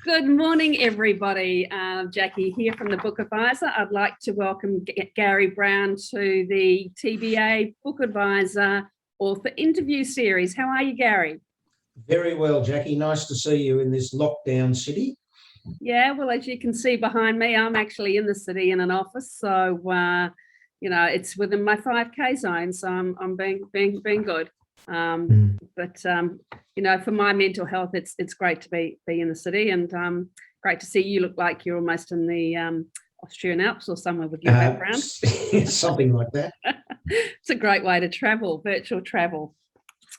Good morning, everybody. Jackie here from the Book Advisor. I'd like to welcome Garry Browne to the TBA Book Advisor author interview series. How are you, Garry? Very well, Jackie. Nice to see you in this lockdown city. Yeah, well, as you can see behind me, I'm actually in the city in an office. So, it's within my 5K zone. So I'm being good. But for my mental health, it's great to be in the city, and great to see you. Look like you're almost in the Austrian Alps or somewhere with your background. Something like that. It's a great way to travel, virtual travel.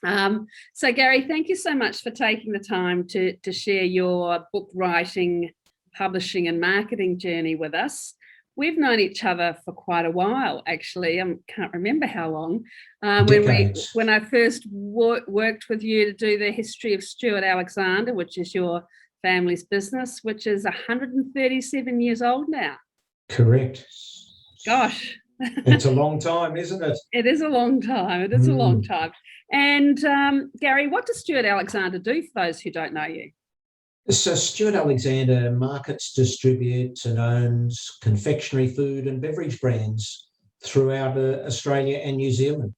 So Garry, thank you so much for taking the time to share your book writing, publishing and marketing journey with us. We've known each other for quite a while, actually. I can't remember how long. When I first worked with you to do the history of Stewart Alexander, which is your family's business, which is 137 years old now. Correct. Gosh. It's a long time, isn't it? It is a long time. It is a long time. And Garry, what does Stewart Alexander do for those who don't know you? So Stewart Alexander markets, distributes and owns confectionery, food and beverage brands throughout Australia and New Zealand.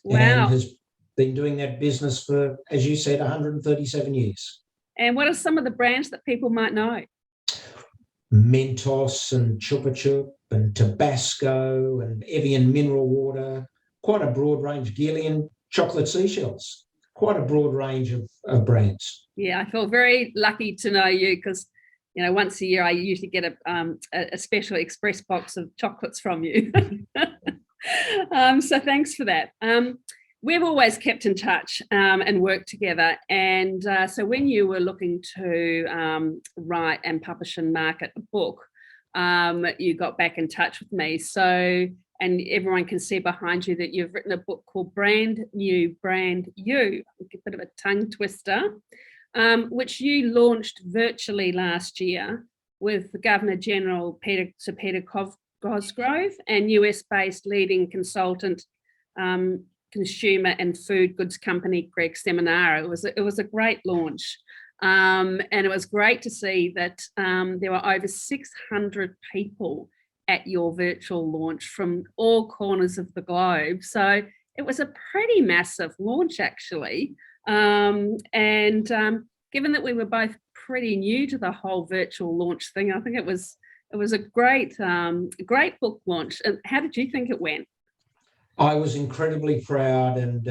Wow. And has been doing that business for, as you said, 137 years. And what are some of the brands that people might know? Mentos and Chupa Chup and Tabasco and Evian mineral water, quite a broad range, Gillian chocolate seashells, quite a broad range of brands. Yeah, I feel very lucky to know you because, once a year I usually get a special express box of chocolates from you. So thanks for that. We've always kept in touch and worked together. And so when you were looking to write and publish and market a book, you got back in touch with me. And everyone can see behind you that you've written a book called Brand New, Brand You, a bit of a tongue twister, which you launched virtually last year with the Governor General Sir Peter Cosgrove and US-based leading consultant, consumer and food goods company Greg Seminara. It was a great launch, and it was great to see that there were over 600 people at your virtual launch from all corners of the globe. So it was a pretty massive launch, actually. Given that we were both pretty new to the whole virtual launch thing, I think it was a great book launch. And how did you think it went? I was incredibly proud and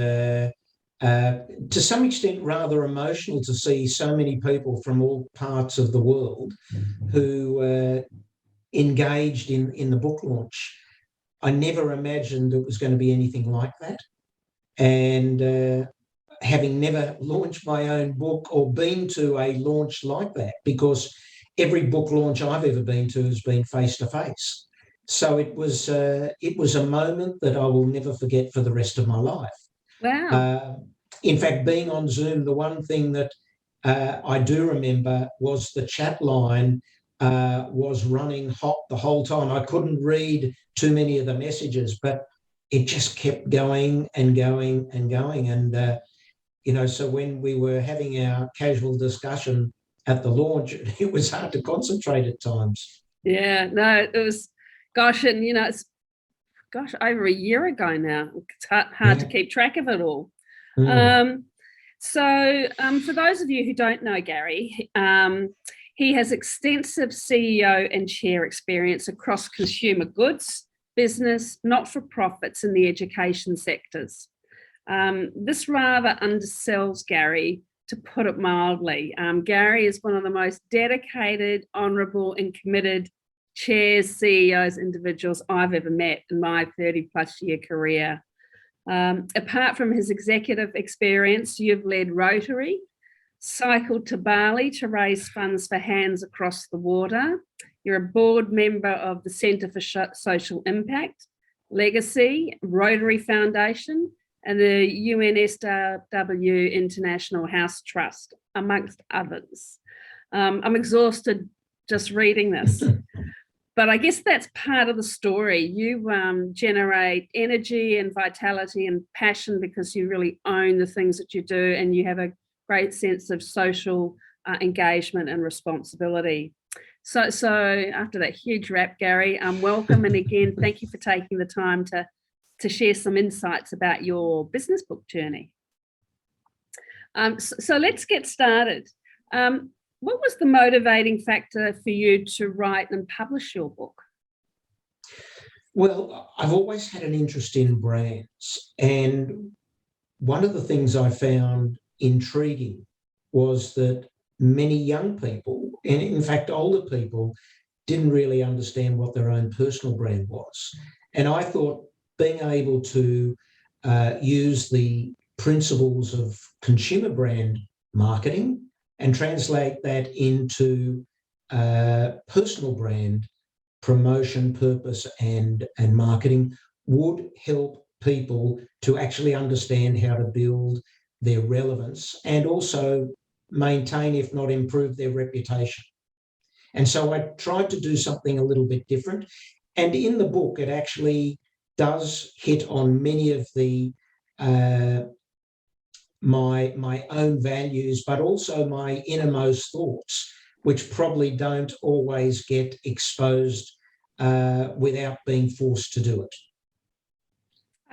to some extent rather emotional to see so many people from all parts of the world who engaged in the book launch. I never imagined it was going to be anything like that. And having never launched my own book or been to a launch like that, because every book launch I've ever been to has been face-to-face. So it was a moment that I will never forget for the rest of my life. Wow. In fact, being on Zoom, the one thing that I do remember was the chat line was running hot the whole time. I couldn't read too many of the messages, but it just kept going and going and going. And, so when we were having our casual discussion at the launch, it was hard to concentrate at times. Yeah, no, it was, and it's, over a year ago now. It's hard to keep track of it all. So for those of you who don't know Garry, he has extensive CEO and chair experience across consumer goods, business, not-for-profits and the education sectors. This rather undersells Garry, to put it mildly. Garry is one of the most dedicated, honourable and committed chairs, CEOs, individuals I've ever met in my 30-plus year career. Apart from his executive experience, you've led Rotary, cycled to Bali to raise funds for Hands Across the Water. You're a board member of the Centre for Social Impact, Legacy, Rotary Foundation, and the UNSW International House Trust, amongst others. I'm exhausted just reading this. But I guess that's part of the story. You generate energy and vitality and passion because you really own the things that you do, and you have a great sense of social engagement and responsibility. So after that huge wrap, Garry, welcome. And again, thank you for taking the time to share some insights about your business book journey. So let's get started. What was the motivating factor for you to write and publish your book? Well, I've always had an interest in brands, and one of the things I found intriguing was that many young people, and in fact older people, didn't really understand what their own personal brand was. And I thought being able to use the principles of consumer brand marketing and translate that into personal brand promotion, purpose, and marketing would help people to actually understand how to build their relevance and also maintain, if not improve, their reputation. And so I tried to do something a little bit different. And in the book, it actually does hit on many of the my own values, but also my innermost thoughts, which probably don't always get exposed without being forced to do it.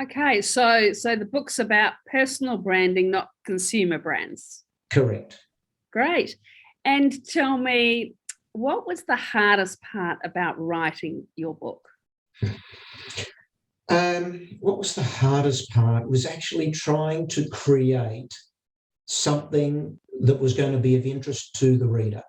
Okay, so the book's about personal branding, not consumer brands. Correct. Great. And tell me, what was the hardest part about writing your book? What was the hardest part was actually trying to create something that was going to be of interest to the reader.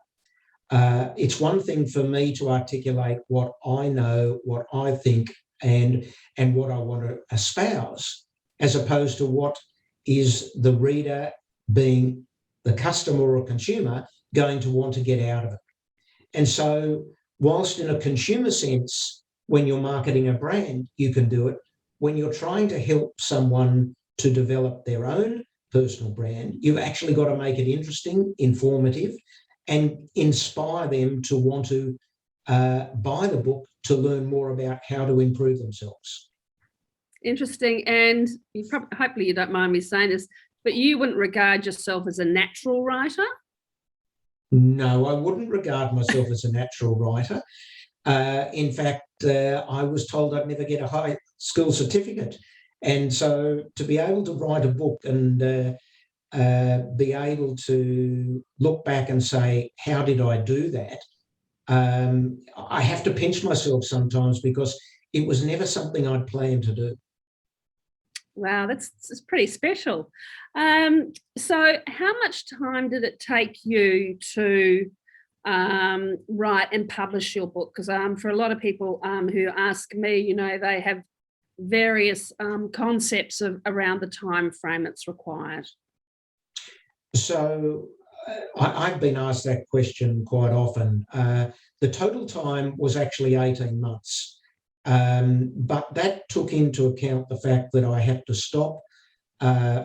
It's one thing for me to articulate what I know, what I think, and what I want to espouse, as opposed to what is the reader, being the customer or consumer, going to want to get out of it. And so, whilst in a consumer sense, when you're marketing a brand, you can do it. When you're trying to help someone to develop their own personal brand, you've actually got to make it interesting, informative, and inspire them to want to buy the book to learn more about how to improve themselves. Interesting. And hopefully you don't mind me saying this, but you wouldn't regard yourself as a natural writer? No, I wouldn't regard myself as a natural writer. In fact, I was told I'd never get a high school certificate. And so to be able to write a book and be able to look back and say, how did I do that? I have to pinch myself sometimes because it was never something I'd planned to do. Wow, that's pretty special. So how much time did it take you to write and publish your book? Because for a lot of people who ask me, they have various concepts around the time frame that's required. So I've been asked that question quite often. The total time was actually 18 months, but that took into account the fact that I had to stop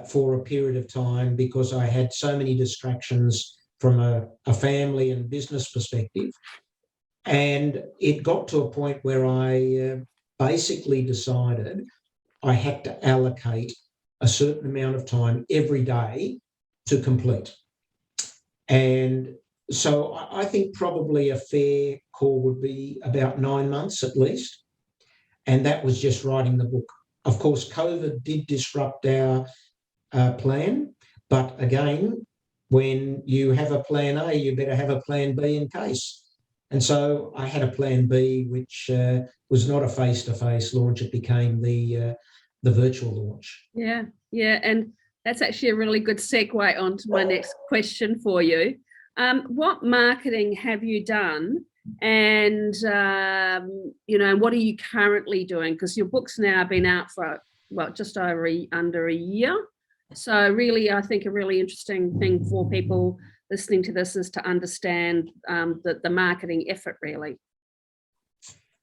for a period of time because I had so many distractions from a family and business perspective. And it got to a point where I basically decided I had to allocate a certain amount of time every day to complete. And so I think probably a fair call would be about 9 months at least. And that was just writing the book. Of course, COVID did disrupt our plan. But again, when you have a plan A, you better have a plan B in case. And so I had a plan B, which was not a face-to-face launch. It became the virtual launch. Yeah. And that's actually a really good segue onto my next question for you. What marketing have you done? And, what are you currently doing? Because your book's now been out for, just under a year. So really, I think a really interesting thing for people listening to this is to understand the marketing effort, really.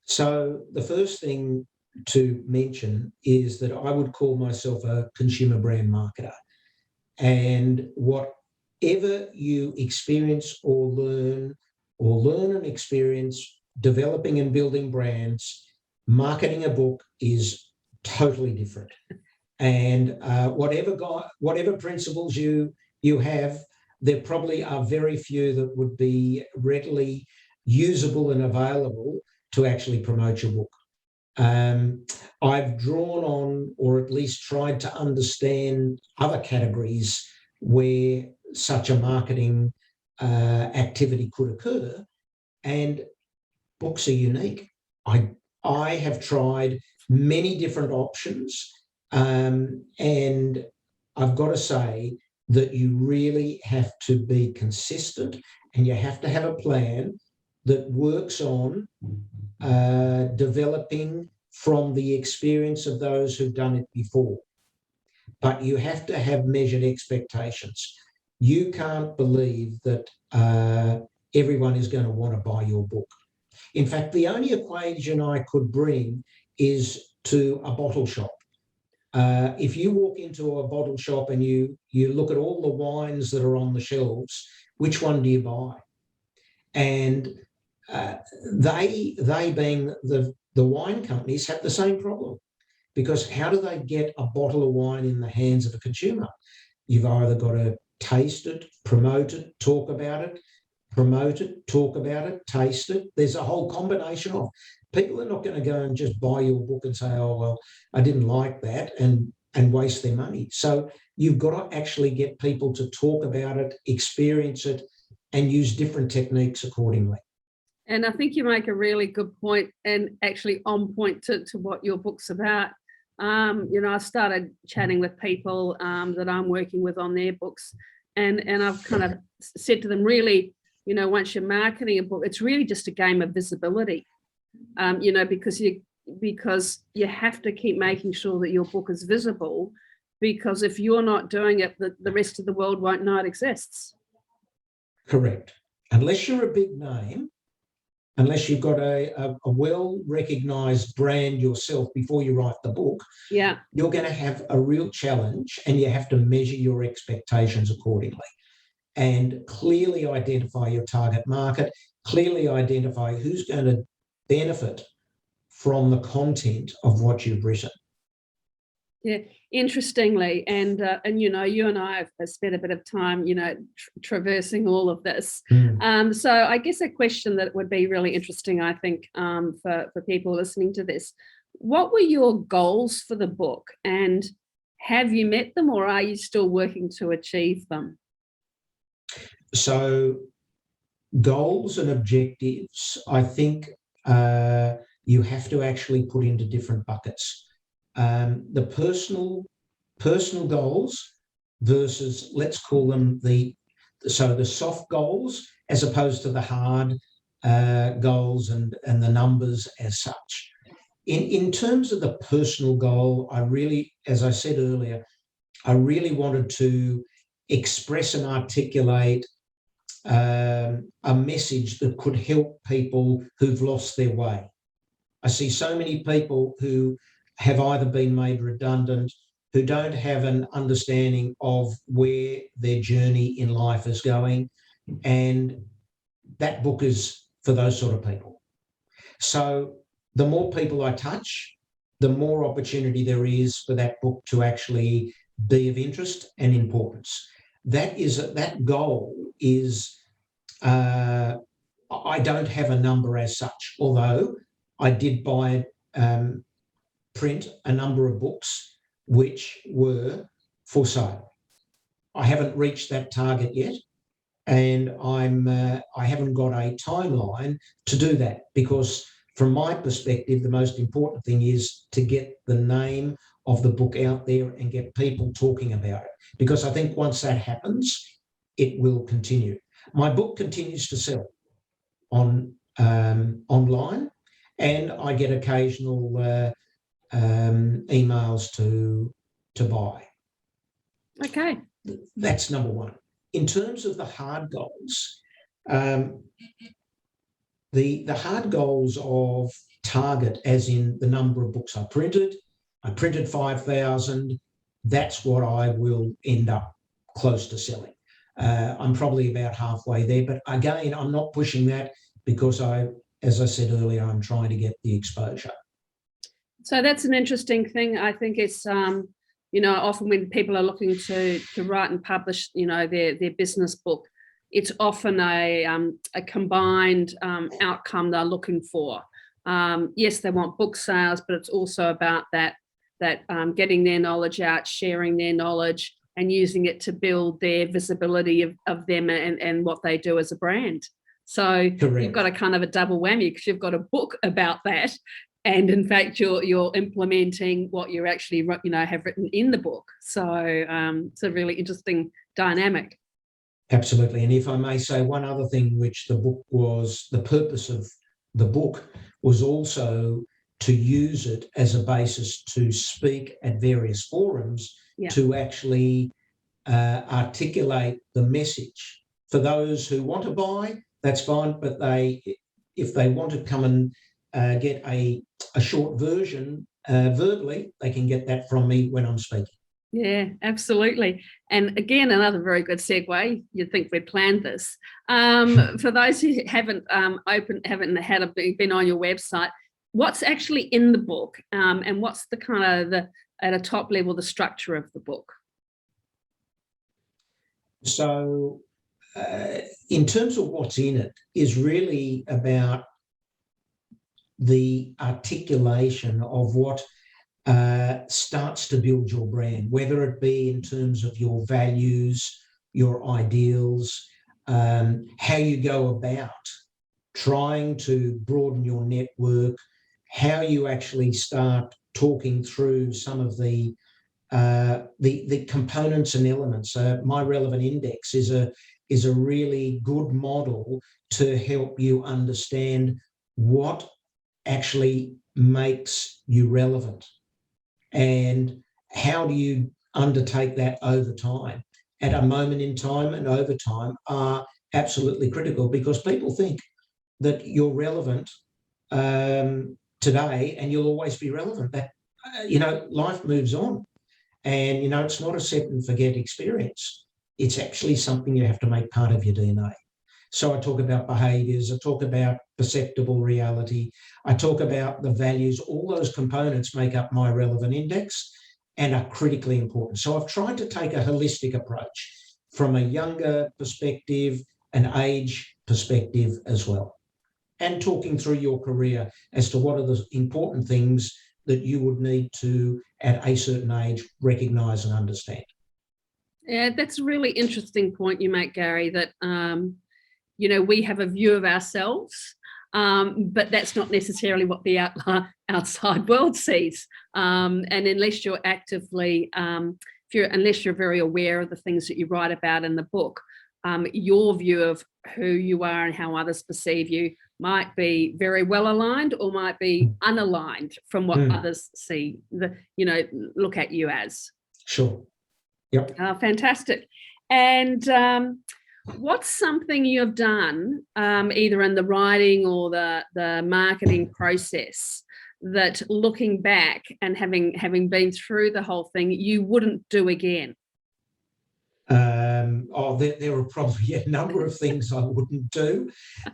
So the first thing to mention is that I would call myself a consumer brand marketer. And whatever you experience or learn and experience developing and building brands, marketing a book is totally different. And whatever principles you have, there probably are very few that would be readily usable and available to actually promote your book. I've drawn on, or at least tried to understand, other categories where such a marketing activity could occur, and books are unique. I have tried many different options, and I've got to say that you really have to be consistent, and you have to have a plan that works on developing from the experience of those who've done it before. But you have to have measured expectations. You can't believe that everyone is going to want to buy your book. In fact, the only equation I could bring is to a bottle shop. If you walk into a bottle shop and you look at all the wines that are on the shelves, which one do you buy? And they being the wine companies, have the same problem, because how do they get a bottle of wine in the hands of a consumer? You've either got to taste it, promote it, talk about it, promote it, talk about it, taste it. There's a whole combination of. People are not going to go and just buy your book and say, oh, well, I didn't like that, and waste their money. So you've got to actually get people to talk about it, experience it, and use different techniques accordingly. And I think you make a really good point, and actually on point to what your book's about. I started chatting with people that I'm working with on their books, and I've kind of said to them, really, once you're marketing a book, it's really just a game of visibility, because you have to keep making sure that your book is visible, because if you're not doing it, the rest of the world won't know it exists. Correct. Unless you're a big name, unless you've got a well-recognised brand yourself before you write the book, yeah, you're going to have a real challenge, and you have to measure your expectations accordingly and clearly identify your target market, clearly identify who's going to benefit from the content of what you've written. Yeah, interestingly, and you and I have spent a bit of time, traversing all of this. So I guess a question that would be really interesting, I think, for people listening to this: what were your goals for the book, and have you met them, or are you still working to achieve them? So, goals and objectives, I think, you have to actually put into different buckets. The personal goals versus, let's call them the soft goals, as opposed to the hard goals and the numbers as such. In terms of the personal goal, I really, as I said earlier, I really wanted to express and articulate a message that could help people who've lost their way. I see so many people who have either been made redundant, who don't have an understanding of where their journey in life is going, and that book is for those sort of people. So the more people I touch, the more opportunity there is for that book to actually be of interest and importance. That goal is, I don't have a number as such, although I did print a number of books which were for sale. I haven't reached that target yet, and I haven't got a timeline to do that, because from my perspective, the most important thing is to get the name of the book out there and get people talking about it, because I think once that happens, it will continue. My book continues to sell on online, and I get occasional emails to buy. Okay. That's number one. In terms of the hard goals, the hard goals of target, as in the number of books I printed 5,000. That's what I will end up close to selling. I'm probably about halfway there, but again, I'm not pushing that, because as I said earlier, I'm trying to get the exposure. So that's an interesting thing. I think it's often when people are looking to write and publish, their business book, it's often a combined outcome they're looking for. Yes, they want book sales, but it's also about that getting their knowledge out, sharing their knowledge, and using it to build their visibility of them and what they do as a brand. So Correct. You've got a kind of a double whammy, because you've got a book about that, and in fact you're implementing what you actually have written in the book. So it's a really interesting dynamic. Absolutely. And if I may say one other thing, which the purpose of the book was also to use it as a basis to speak at various forums, to actually articulate the message. For those who want to buy, that's fine, but if they want to come and get a short version verbally, they can get that from me when I'm speaking. Yeah, absolutely. And again, another very good segue. You'd think we'd planned this. For those who haven't been on your website, what's actually in the book, and what's the kind of at a top level, the structure of the book? So, in terms of what's in it, is really about the articulation of what starts to build your brand, whether it be in terms of your values, your ideals, how you go about trying to broaden your network, how you actually start talking through some of the components and elements. My Relevant Index is a really good model to help you understand what actually makes you relevant, and how do you undertake that over time. At a moment in time and over time are absolutely critical, because people think that you're relevant today and you'll always be relevant. That life moves on, and it's not a set and forget experience. It's actually something you have to make part of your DNA. So I talk about behaviours, I talk about perceptible reality, I talk about the values. All those components make up my Relevant Index and are critically important. So I've tried to take a holistic approach from a younger perspective, an age perspective as well, and talking through your career as to what are the important things that you would need to, at a certain age, recognise and understand. Yeah, that's a really interesting point you make, Garry, that we have a view of ourselves, but that's not necessarily what the outside world sees. And unless you're actively, unless you're very aware of the things that you write about in the book, your view of who you are and how others perceive you might be very well aligned, or might be unaligned from what others see, look at you as. Sure. Yep. Fantastic. And what's something you have done, either in the writing or the marketing process, that looking back and having been through the whole thing, you wouldn't do again? There are probably a number of things I wouldn't do.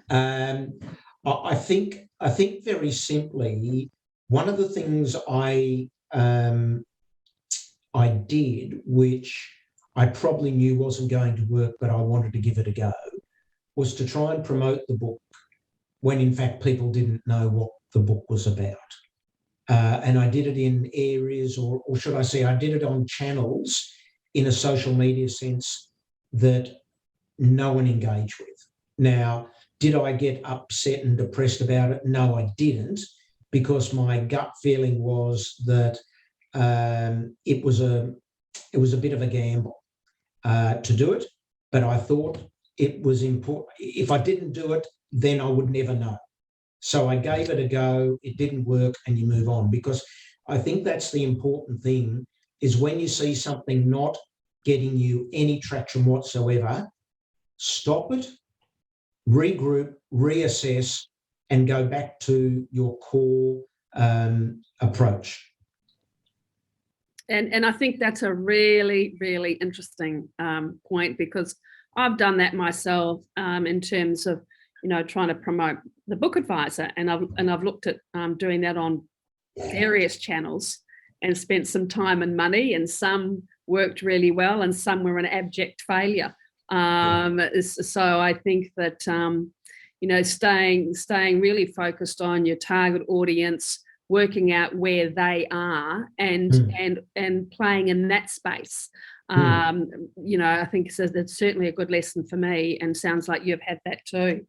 I think very simply, one of the things I did, which I probably knew wasn't going to work, but I wanted to give it a go, was to try and promote the book when in fact people didn't know what the book was about. And I did it in areas, or should I say, I did it on channels in a social media sense that no one engaged with. Now, did I get upset and depressed about it? No, I didn't, because my gut feeling was that it was a bit of a gamble to do it, but I thought it was important. If I didn't do it, then I would never know. So I gave it a go. It didn't work, and you move on, because I think that's the important thing, is when you see something not getting you any traction whatsoever, stop it, regroup, reassess, and go back to your core approach. And I think that's a really, really interesting point, because I've done that myself in terms of, trying to promote the Book Advisor, and I've looked at doing that on various channels, and spent some time and money, and some worked really well and some were an abject failure. So I think that, staying really focused on your target audience, working out where they are and playing in that space. I think that's certainly a good lesson for me, and sounds like you've had that too.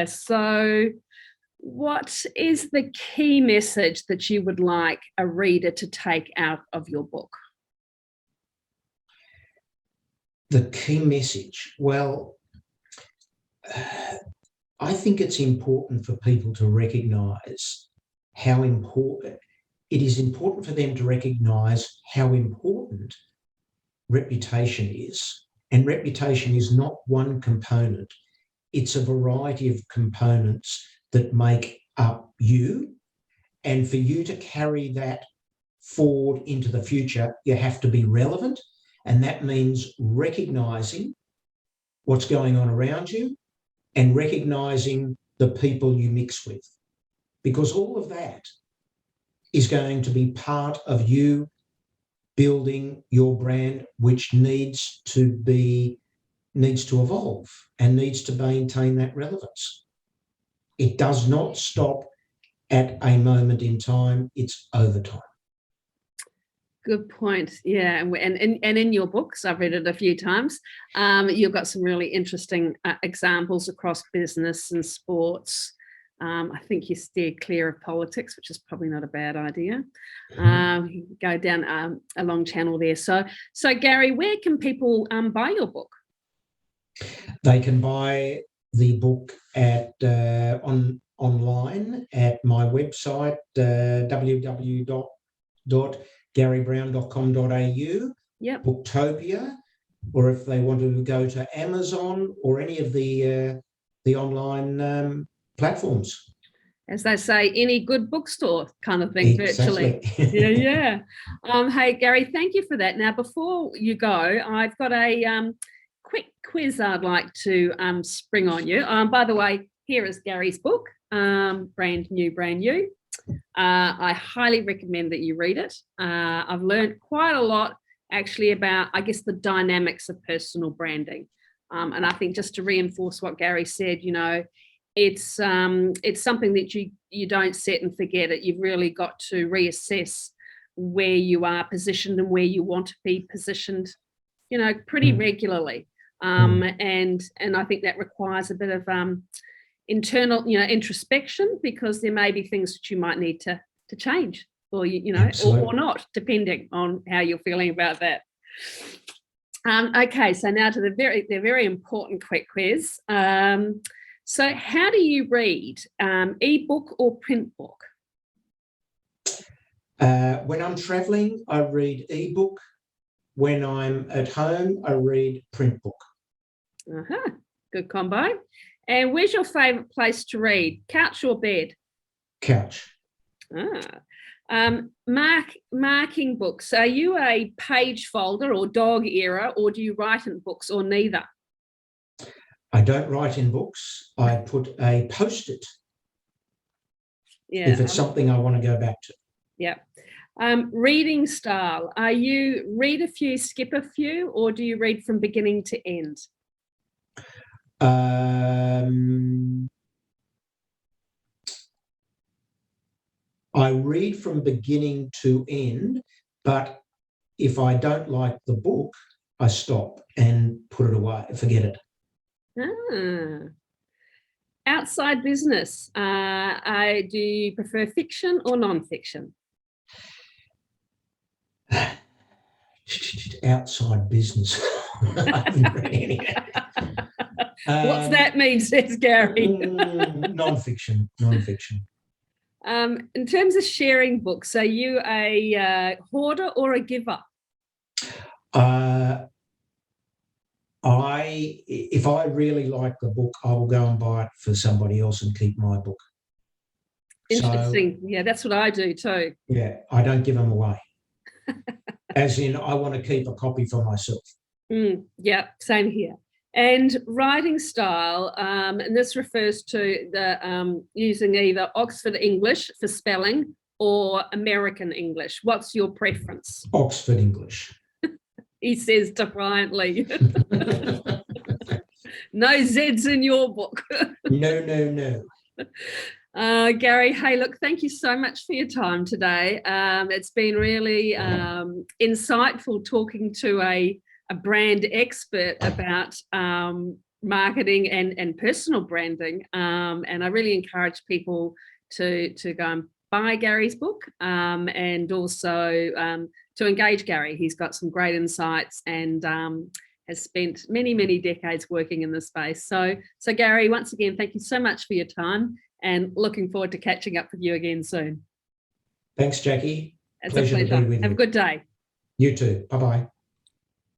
So what is the key message that you would like a reader to take out of your book? The key message? Well, I think it's important for people to recognise how important it is important for them to recognise how important reputation is. And reputation is not one component. It's a variety of components that make up you. And for you to carry that forward into the future, you have to be relevant. And that means recognising what's going on around you and recognising the people you mix with. Because all of that is going to be part of you building your brand, which needs to evolve and needs to maintain that relevance. It does not stop at a moment in time, it's over time. Good point. Yeah, and in your books, I've read it a few times, you've got some really interesting examples across business and sports. I think you steer clear of politics, which is probably not a bad idea. Go down a long channel there. So Garry, where can people buy your book? They can buy the book at online at my website, www.garrybrowne.com.au, Booktopia, or if they want to go to Amazon or any of the online platforms. As they say, any good bookstore kind of thing, exactly. Virtually. Yeah. Hey, Garry, thank you for that. Now, before you go, I've got a quick quiz I'd like to spring on you. By the way, here is Garry's book, brand new. I highly recommend that you read it. I've learned quite a lot, actually, about, I guess, the dynamics of personal branding. And I think, just to reinforce what Garry said, it's something that you don't set and forget it. You've really got to reassess where you are positioned and where you want to be positioned, pretty regularly. And I think that requires a bit of internal, introspection, because there may be things that you might need to change, or or not, depending on how you're feeling about that. Okay, so now to the very important quick quiz. So how do you read, ebook or print book? When I'm traveling, I read ebook. When I'm at home, I read print book. Good combo. And where's your favourite place to read, couch or bed? Couch. Marking books. Are you a page folder or dog era, or do you write in books, or neither? I don't write in books. I put a post-it if it's something I want to go back to. Yeah. Reading style. Are you read a few, skip a few, or do you read from beginning to end? I read from beginning to end, but if I don't like the book, I stop and put it away, forget it. Outside business. Do you prefer fiction or non-fiction? Outside business. I haven't read any. What's that mean, says Garry? Non-fiction. In terms of sharing books, are you a hoarder or a giver? If I really like the book, I will go and buy it for somebody else and keep my book. Interesting. So, yeah, that's what I do too. Yeah, I don't give them away. As in, I want to keep a copy for myself. Yeah, same here. And writing style, and this refers to the using either Oxford English for spelling or American English? What's your preference? Oxford English. He says defiantly. No Zs in your book. No. Garry, hey, look, thank you so much for your time today. It's been really insightful talking to a brand expert about marketing and personal branding. And I really encourage people to go and buy Garry's book, and also to engage Garry. He's got some great insights and has spent many decades working in this space. So Garry, once again, thank you so much for your time, and looking forward to catching up with you again soon. Thanks, Jackie. It's a pleasure. Have a good day. You too. Bye-bye.